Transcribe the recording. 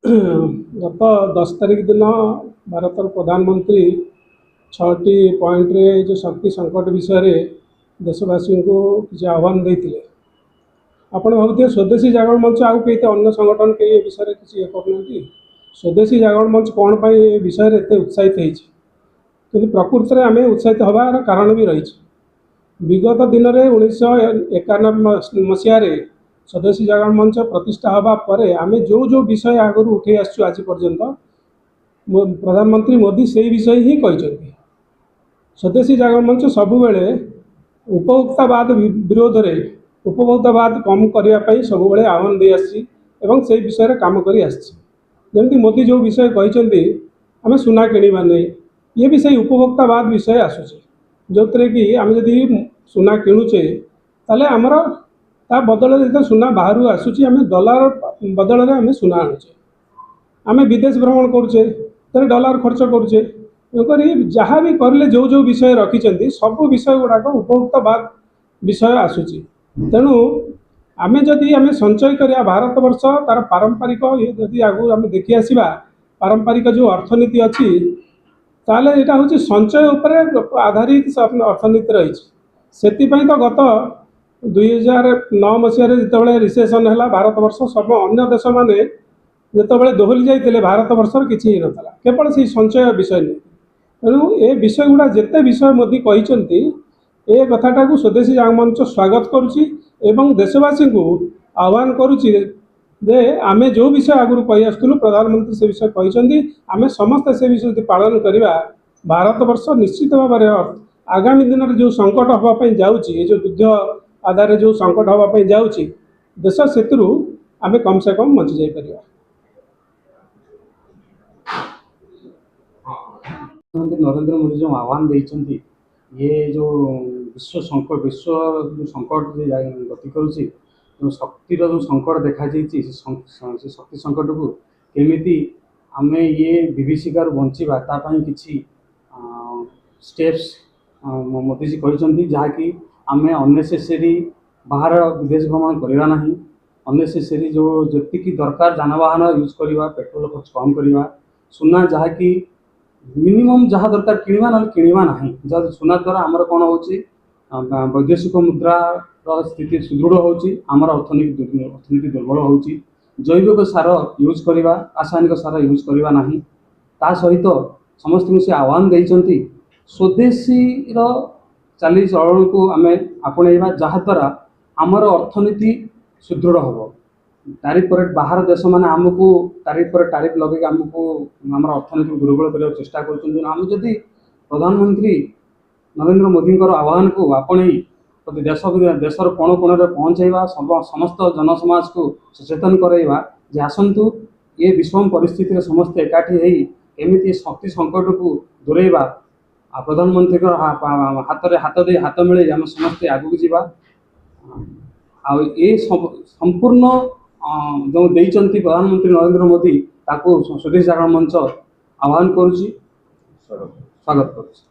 गत 10 तारिख दिन भारत प्रधानमंत्री 6टी पॉइंट रे जो शक्ति संकट विषय देशवासी को किसी आह्वान देते आपण भावुए स्वदेशी जागरण मंच आउ कई अन्य संगठन कई विषय किसी ये करना स्वदेशी जागरण मंच कौन पर विषय एत उत्साहित होती प्रकृति में आम उत्साहित हबार कारण भी रही विगत दिन में 1991 मसीह स्वदेशी जागरण मंच प्रतिष्ठा हवा पर आम जो जो विषय आगु उठे आसु आज पर्यंत प्रधानमंत्री मोदी से विषय ही कहते स्वदेशी जागरण मंच सबुबले उपभोक्तावाद विरोध में उपभोक्तावाद कम करने सबुबले आह्वान दे आसी से विषय में काम कर जमी मोदी जो विषय कहते आम सुना किणवा नहीं ये भी सही उपभोक्तावाद विषय आसूचे जो थे कि आम जदि सुना किणुचे ताले आमर ता बदल जो सुना बाहर आसूची आम डॉलर बदल में आम सुना आणुचे आम विदेश भ्रमण करुचे तो डॉलर खर्च करुचे जहाँ भी करले जो जो विषय रखिंट सब विषय गुड़ाक उपभोक्तावाद विषय आसूची तेणु आम जदि आम संचय करिया भारत वर्ष तार पारंपरिक यदि आगु आम देखि आसिबा पारंपरिक जो अर्थनीति अच्छी ताले यहाँ हूँ संचय उपरे आधारित अर्थनीति रही से तो गत 2009 मसीह जो रिसेसन है भारत वर्ष सब अन्य देश मैंने जो दोहली जाते भारत वर्षर किसी ना केवल से संचय विषय नहीं तेणु ए विषय गुड़ा जिते विषय मोदी कहते ए कथाटा को स्वदेशी जागरण मंच स्वागत करुच्ची एवं देशवासी को आह्वान करुच्ची जे आमे जो विषय आगु कही आसलु प्रधानमंत्री से विषय कहते आमे समस्त से विषय पालन करवा भारत वर्ष निश्चित भाव में आगामी दिन में जो संकट हाँपाई जाऊँगी जो युद्ध आधार जो संकट हाँपाई जाऊँगी देश से आमे कम से कम बची जापर। नरेंद्र मोदी जो आह्वान देते ये जो विश्व संकट जो संकट गति करुच्ची जो शक्तिर जो संकट देखा से शक्ति संकट को केमी आम ये विभीषिकार बंचा तापाई किसी स्टेप्स मोदी जी कहते जहाँकि आम अननेसेसरी बाहर विदेश भ्रमण करवा ना अननेसेसरी जो जी दरकार जानवाहन यूज करवा पेट्रोल खर्च कम करवा सुना जहाँकि मिनिमम जहाँ दरकार किणवा ना किणवा ना सुना द्वारा आमर कौन हो वैदेशिक मुद्रार स्थिति सुदृढ़ होमर अर्थनीति दुर्बल हो जैविक सार यूज करवा रासायनिक सार यूज करवा ना ता सहित समस्त को आह्वान देते स्वदेशी चाली चलन को आम आपणा जहाद्वारा आमर अर्थनीति सुदृढ़ हम तारीफ पर बाहर देश मैंने आमको तारीफ पर तारीफ लगे आमको आम अर्थनीति दुर्बल करने चेष्टा करम जदि प्रधानमंत्री नरेंद्र मोदी आह्वान को आपणे देशर कोण कोण में पहुँचवा समस्त जनसमाज को सचेतन करवा जे आसतु ये विषम परिस्थिति समस्ते एकाठी एमती शक्ति संकट को दूरेवा प्रधानमंत्री हाथ दे हाथ मिले आम समस्ते आगू जावा ये संपूर्ण जो देइचंती प्रधानमंत्री नरेंद्र मोदी ताको स्वदेशी जागरण मंच आह्वान करुच्ची स्वागत करुच्ची।